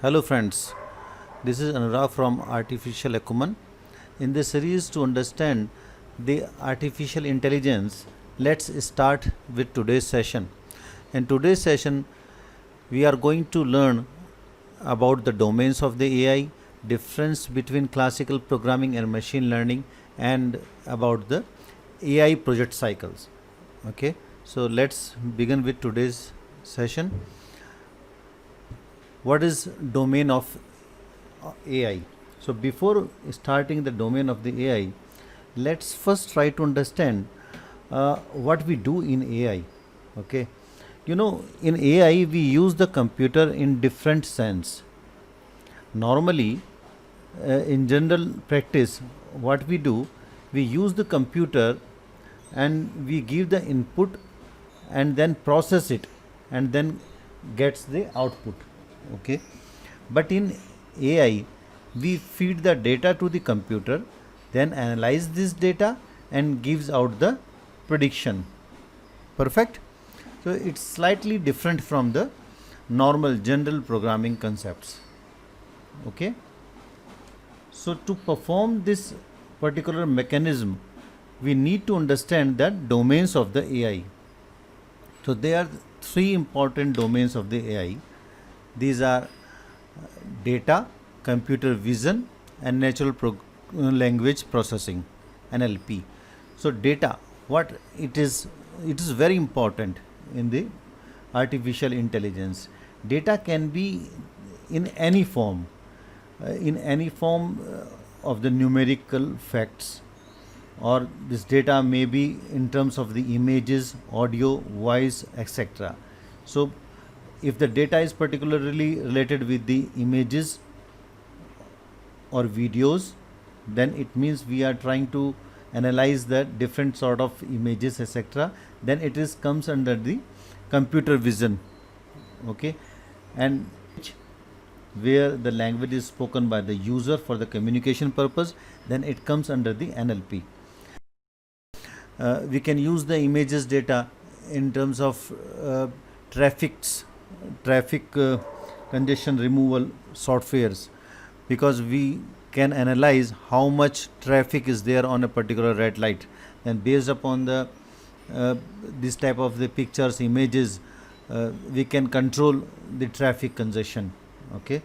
Hello friends, this is Anurag from Artificial Acumen. In this series to understand the artificial intelligence, let's start with today's session. In today's session, we are going to learn about the domains of the AI, difference between classical programming and machine learning, and about the AI project cycles. Okay, so let's begin with today's session. What is domain of AI? So before starting the domain of the AI, let's first try to understand what we do in AI. Okay, in AI we use the computer in different sense. Normally, in general practice, what we do, we use the computer and we give the input and then process it and then gets the output. Okay, but in AI we feed the data to the computer, then analyze this data and gives out the prediction. Perfect. So it's slightly different from the normal general programming concepts. Okay, so to perform this particular mechanism, we need to understand the domains of the AI. So there are three important domains of the AI. These are data, computer vision, and natural language processing, NLP. So data, what it is very important in the artificial intelligence. Data can be in any form, of the numerical facts, or this data may be in terms of the images, audio, voice, etc. So if the data is particularly related with the images or videos, then it means we are trying to analyze the different sort of images, etc. Then it is comes under the computer vision. Okay, and where the language is spoken by the user for the communication purpose, then it comes under the NLP. We can use the images data in terms of traffic congestion removal softwares, because we can analyze how much traffic is there on a particular red light, and based upon the this type of the pictures, images, we can control the traffic congestion. Okay,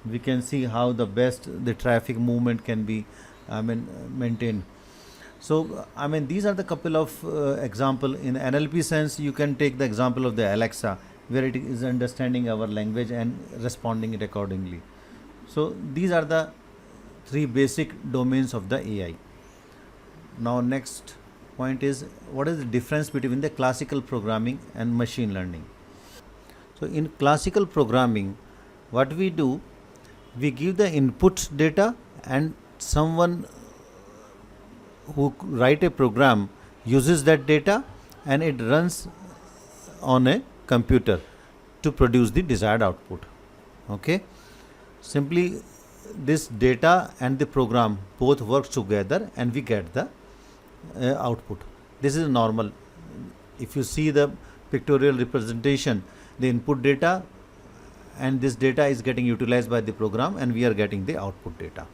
we can see how the best the traffic movement can be maintained. So these are the couple of example. In NLP sense, you can take the example of the Alexa, where it is understanding our language and responding it accordingly. So these are the three basic domains of the AI. Now next point is, what is the difference between the classical programming and machine learning? So in classical programming, what we do, we give the input data, and someone who write a program uses that data and it runs on a computer to produce the desired output. Okay, simply this data and the program both work together and we get the output. This is normal. If you see the pictorial representation, the input data and this data is getting utilized by the program and we are getting the output data.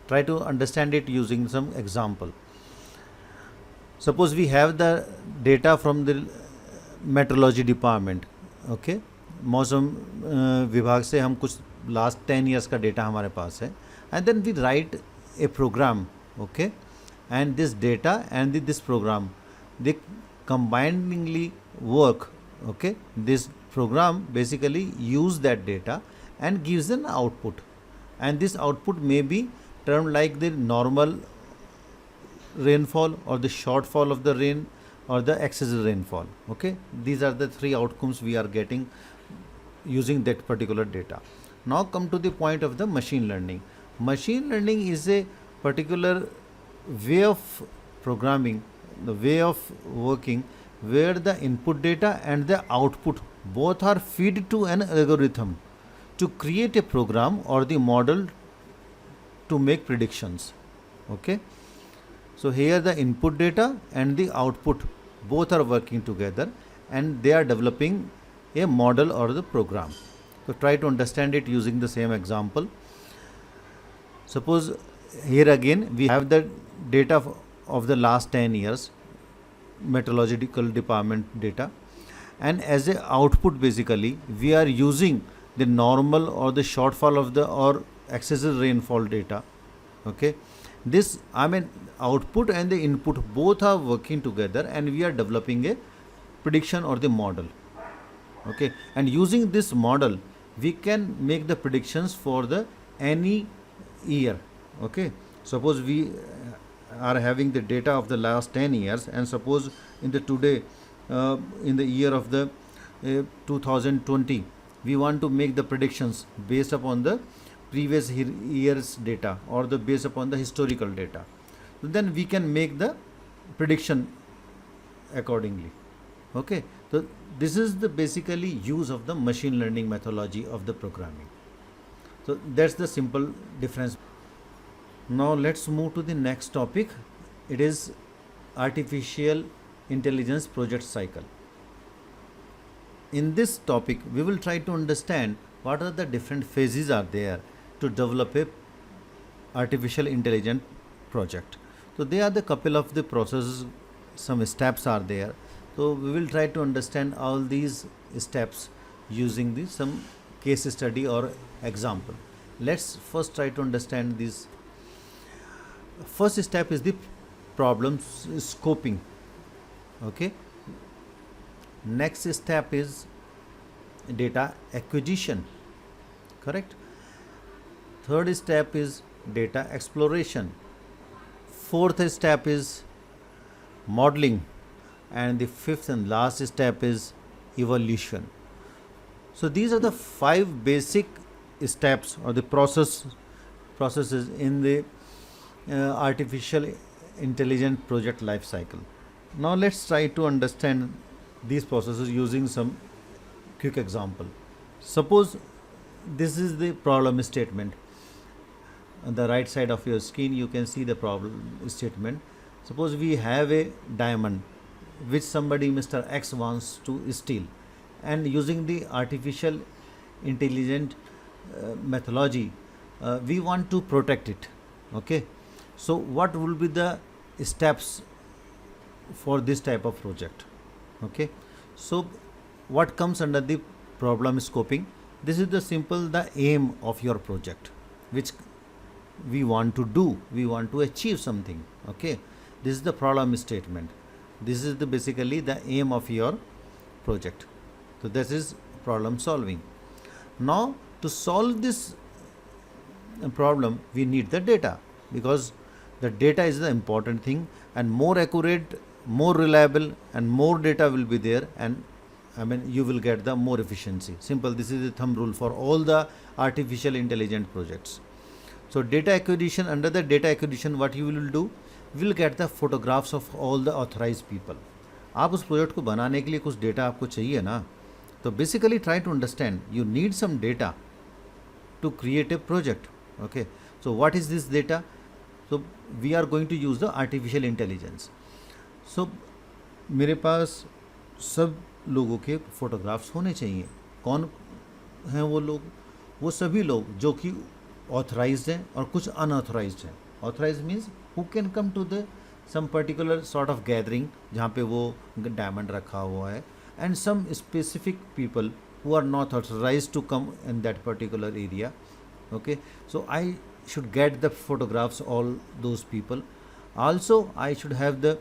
Try to understand it using some example. Suppose we have the data from the metrology department. Okay, मौसम विभाग से हम कुछ last 10 years का data हमारे पास है, and then we write a program. Okay, and this data and this program they combiningly work. Okay, this program basically use that data and gives an output, and this output may be termed like the normal rainfall or the shortfall of the rain or the excessive rainfall. Okay, these are the three outcomes we are getting using that particular data. Now come to the point of the machine learning. Machine learning is a particular way of programming, the way of working, where the input data and the output both are fed to an algorithm to create a program or the model to make predictions. Okay, so here the input data and the output both are working together and they are developing a model or the program. So try to understand it using the same example. Suppose here again we have the data of the last 10 years meteorological department data, and as a output basically we are using the normal or the shortfall of the or excessive rainfall data. Okay, this I mean output and the input both are working together and we are developing a prediction or the model. Okay, and using this model we can make the predictions for the any year. Okay, suppose we are having the data of the last 10 years, and suppose in the today in the year of the 2020 we want to make the predictions based upon the previous year's data or the based upon the historical data. So then we can make the prediction accordingly. Okay, so this is the basically use of the machine learning methodology of the programming. So that's the simple difference. Now let's move to the next topic. It is artificial intelligence project cycle. In this topic we will try to understand what are the different phases are there to develop a artificial intelligence project. So they are the couple of the processes, some steps are there. So we will try to understand all these steps using the some case study or example. Let's first try to understand this. First step is the problem scoping. Okay, next step is data acquisition, correct. Third step is data exploration. Fourth step is modeling, and the fifth and last step is evolution. So these are the 5 basic steps or the processes in the artificial intelligence project life cycle. Now let's try to understand these processes using some quick example. Suppose this is the problem statement. On the right side of your screen you can see the problem statement. Suppose we have a diamond which somebody Mr. X wants to steal, and using the artificial intelligent methodology we want to protect it. Okay, so what will be the steps for this type of project? Okay, so what comes under the problem scoping? This is the simple the aim of your project, which we want to do, we want to achieve something. Okay, this is the problem statement. This is the basically the aim of your project. So this is problem solving. Now to solve this problem we need the data, because the data is the important thing, and more accurate, more reliable and more data will be there, and I mean you will get the more efficiency. Simple, this is the thumb rule for all the artificial intelligence projects. So data acquisition, under the data acquisition what you will do, will get the photographs of all the authorized people. आप उस project को बनाने के लिए कुछ data आपको चाहिए ना, तो basically try to understand you need some data to create a project. Okay, so what is this data? So we are going to use the artificial intelligence. So मेरे पास सब लोगों के फोटोग्राफ्स होने चाहिए. कौन हैं वो लोग? वो सभी लोग जो कि ऑथराइज्ड हैं और कुछ अनऑथराइज्ड हैं. Authorised means who can come to the some particular sort of gathering जहाँ पे वो डायमंड रखा हुआ है, and some specific people who are not authorized to come in that particular area. Okay, so I should get the photographs all those people. Also I should have the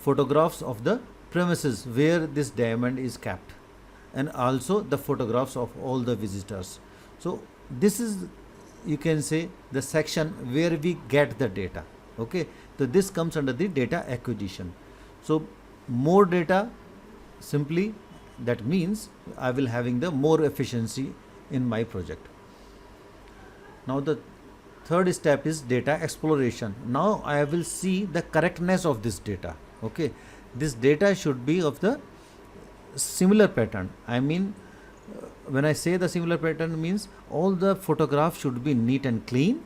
photographs of the premises where this diamond is kept, and also the photographs of all the visitors. So this is, you can say, the section where we get the data. Okay, so this comes under the data acquisition. So more data, simply that means I will having the more efficiency in my project. Now the third step is data exploration. Now I will see the correctness of this data. Okay, this data should be of the similar pattern. I mean, when I say the similar pattern means all the photographs should be neat and clean.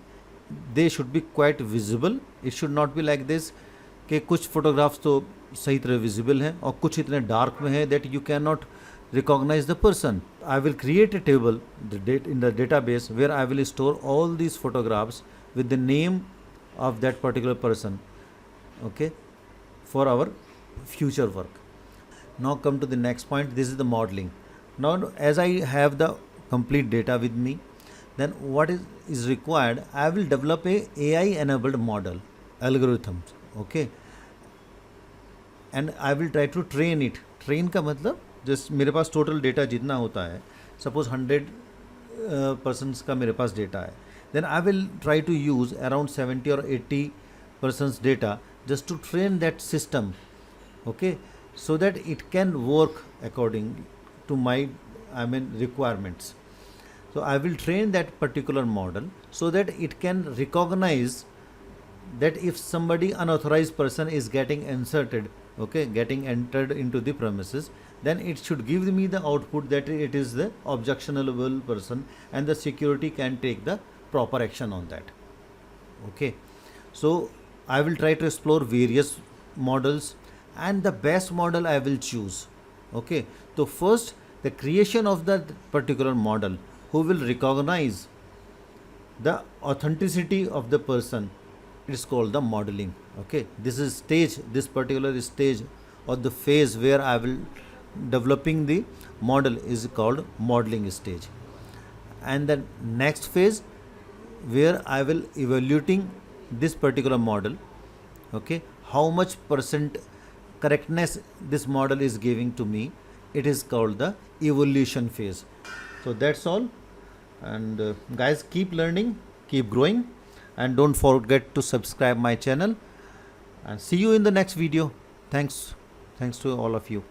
They should be quite visible. It should not be like this कि कुछ photographs तो सही तरह visible हैं और कुछ इतने dark में है that you can not recognize the person. I will create a table in the database where I will store all these photographs with the name of that particular person, okay, for our future work. Now come to the next point. This is the modeling. Now as I have the complete data with me, then what is required, I will develop a AI enabled model algorithms, okay, and I will try to train it. Train का मतलब just मेरे पास total data जितना होता है, suppose 100 persons का मेरे पास data है, then I will try to use around 70 और 80 persons data just to train that system, okay, so that it can work according to my requirements. So I will train that particular model so that it can recognize that if somebody unauthorized person is getting inserted, okay, getting entered into the premises, then it should give me the output that it is the objectionable person and the security can take the proper action on that, okay. So I will try to explore various models and the best model I will choose, okay. So first, the creation of that particular model who will recognize the authenticity of the person is called the modeling, okay. This particular stage or the phase where I will developing the model is called modeling stage. And the next phase where I will evaluating this particular model, okay, how much percent correctness this model is giving to me, it is called the evolution phase. So that's all. And guys, keep learning, keep growing, and don't forget to subscribe my channel, and see you in the next video. Thanks to all of you.